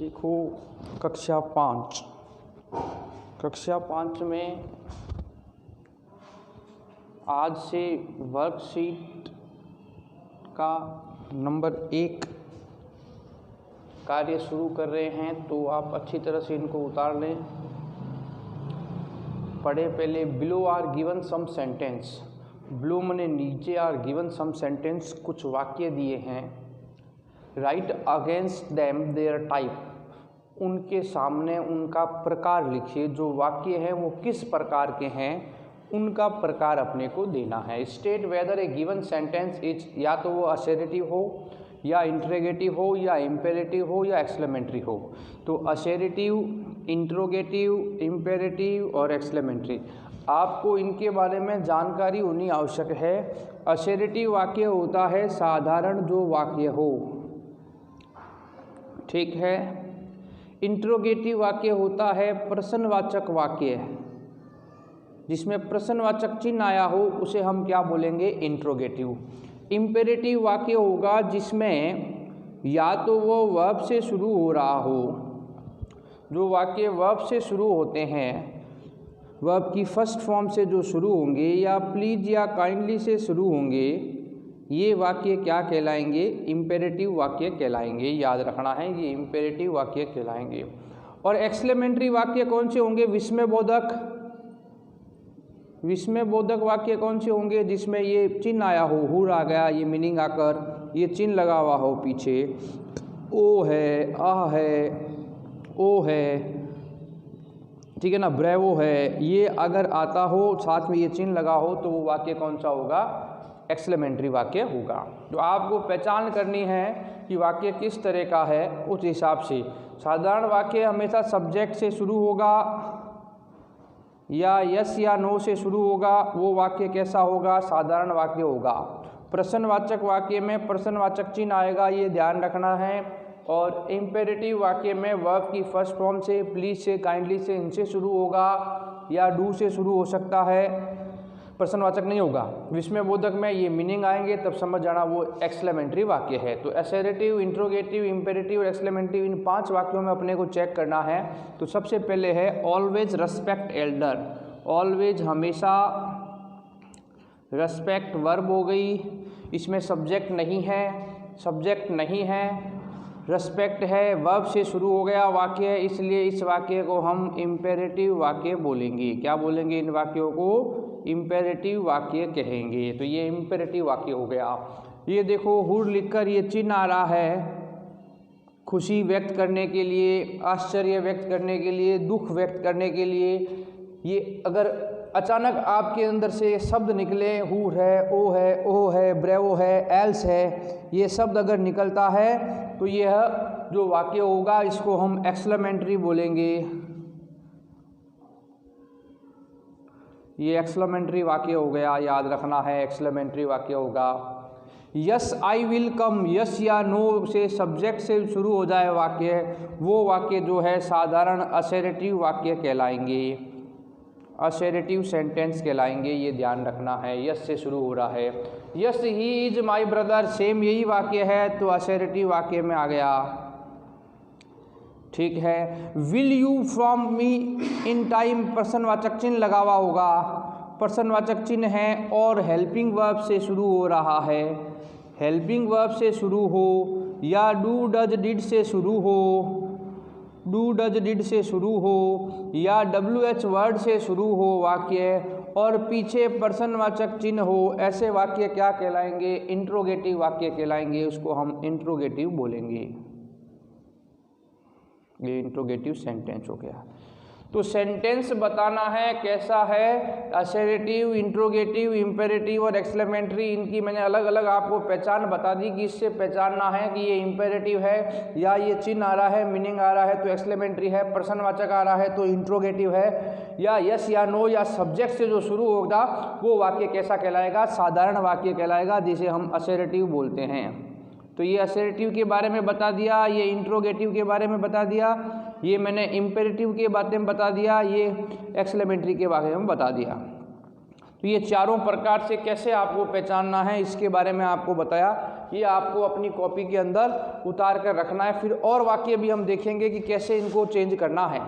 देखो कक्षा 5 में आज से वर्कशीट का नंबर 1 कार्य शुरू कर रहे हैं, तो आप अच्छी तरह से इनको उतार लें। पढ़े पहले below are given some sentence. Below मने नीचे, आर गिवन सम सेंटेंस कुछ वाक्य दिए हैं। Write against them their type, उनके सामने उनका प्रकार लिखिए। जो वाक्य हैं वो किस प्रकार के हैं उनका प्रकार अपने को देना है। State whether A given sentence is, या तो वो असर्टिव हो या इंट्रोगेटिव हो या इम्पेरेटिव हो या एक्सक्लेमेटरी हो। तो असर्टिव, इंट्रोगेटिव, इम्पेरेटिव और एक्सक्लेमेटरी, आपको इनके बारे में जानकारी होनी आवश्यक है। असर्टिव वाक्य होता है साधारण जो वाक्य हो, ठीक है। इंट्रोगेटिव वाक्य होता है प्रश्नवाचक वाक्य, जिसमें प्रश्नवाचक चिन्ह आया हो उसे हम क्या बोलेंगे, इंट्रोगेटिव। इम्पेरेटिव वाक्य होगा जिसमें या तो वो वर्ब से शुरू हो रहा हो। जो वाक्य वर्ब से शुरू होते हैं, वर्ब की फर्स्ट फॉर्म से जो शुरू होंगे या प्लीज या काइंडली से शुरू होंगे, ये वाक्य क्या कहलाएंगे, इम्पेरेटिव वाक्य कहलाएंगे। याद रखना है, ये इम्पेरेटिव वाक्य कहलाएंगे। और एक्सक्लेमेटरी वाक्य कौन से होंगे, विस्मयबोधक वाक्य कौन से होंगे, जिसमें ये चिन्ह आया हो, हुर आ गया, ये मीनिंग आकर ये चिन्ह लगा हुआ हो पीछे, ओ है, आ है, ओ है, ठीक है ना, ब्रेवो है, ये अगर आता हो साथ में ये चिन्ह लगा हो तो वो वाक्य कौन सा होगा, एक्सक्लेमेटरी वाक्य होगा। तो आपको पहचान करनी है कि वाक्य किस तरह का है, उस हिसाब से। साधारण वाक्य हमेशा सब्जेक्ट से शुरू होगा या यस या नो से शुरू होगा, वो वाक्य कैसा होगा, साधारण वाक्य होगा। प्रश्नवाचक वाक्य में प्रश्नवाचक चिन्ह आएगा, ये ध्यान रखना है। और इम्पेरेटिव वाक्य में वर्ब की फर्स्ट फॉर्म से, प्लीज से, काइंडली से, इनसे शुरू होगा या डू से शुरू हो सकता है, प्रश्नवाचक नहीं होगा। विस्मयबोधक में ये मीनिंग आएंगे, तब समझ जाना वो एक्सक्लेमेटरी वाक्य है। तो असर्टिव, इंट्रोगेटिव, इम्पेरेटिव और एक्सक्लेमेटरी, इन 5 वाक्यों में अपने को चेक करना है। तो सबसे पहले है ऑलवेज रेस्पेक्ट एल्डर। ऑलवेज हमेशा, रेस्पेक्ट वर्ब हो गई, इसमें सब्जेक्ट नहीं है, रेस्पेक्ट है, वर्ब से शुरू हो गया वाक्य है, इसलिए इस वाक्य को हम इम्पेरेटिव वाक्य बोलेंगे। क्या बोलेंगे, इन वाक्यों को इम्पेरेटिव वाक्य कहेंगे। तो ये इम्पेरेटिव वाक्य हो गया। ये देखो हुर लिखकर ये चिन्ह आ रहा है, खुशी व्यक्त करने के लिए, आश्चर्य व्यक्त करने के लिए, दुख व्यक्त करने के लिए। ये अगर अचानक आपके अंदर से शब्द निकले, हुर है, ओ है, ब्रेवो है, एल्स है, ये शब्द अगर निकलता है तो यह जो वाक्य होगा इसको हम एक्सक्लेमेटरी बोलेंगे। ये एक्सक्लेमेटरी वाक्य हो गया, याद रखना है, एक्सक्लेमेटरी वाक्य होगा। Yes I will come, yes या नो से सब्जेक्ट से शुरू हो जाए वाक्य, वो वाक्य जो है साधारण असर्टिव वाक्य कहलाएंगे, असर्टिव सेंटेंस कहलाएंगे। ये ध्यान रखना है, यस से शुरू हो रहा है। Yes he is my brother, same यही वाक्य है, तो असर्टिव वाक्य में आ गया, ठीक है। Will you from me in time, प्रश्नवाचक चिन्ह लगा हुआ होगा, प्रश्नवाचक चिन्ह है और हेल्पिंग वर्ब से शुरू हो रहा है। हेल्पिंग वर्ब से शुरू हो या डू डज डिड से शुरू हो, डू डज डिड से शुरू हो या WH वर्ड से शुरू हो वाक्य और पीछे प्रश्नवाचक चिन्ह हो, ऐसे वाक्य क्या कहलाएंगे, इंट्रोगेटिव वाक्य कहलाएंगे। उसको हम इंट्रोगेटिव बोलेंगे। ये इंट्रोगेटिव सेंटेंस हो गया। तो सेंटेंस बताना है कैसा है, असर्टिव, इंट्रोगेटिव, इम्पेरेटिव और एक्सक्लेमेटरी, इनकी मैंने अलग अलग आपको पहचान बता दी कि इससे पहचानना है कि ये इम्पेरेटिव है या ये चिन्ह आ रहा है, मीनिंग आ रहा है तो एक्सक्लेमेटरी है, प्रश्नवाचक आ रहा है तो इंट्रोगेटिव है, या यस या नो या सब्जेक्ट से जो शुरू होगा वो वाक्य कैसा कहलाएगा, साधारण वाक्य कहलाएगा, जिसे हम असर्टिव बोलते हैं। तो ये असर्टिव के बारे में बता दिया, ये इंट्रोगेटिव के बारे में बता दिया, ये मैंने इम्पेरेटिव के बारे में बता दिया, ये एक्सक्लेमेटरी के बारे में बता दिया। तो ये चारों प्रकार से कैसे आपको पहचानना है इसके बारे में आपको बताया। ये आपको अपनी कॉपी के अंदर उतार कर रखना है। फिर और वाक्य भी हम देखेंगे कि कैसे इनको चेंज करना है।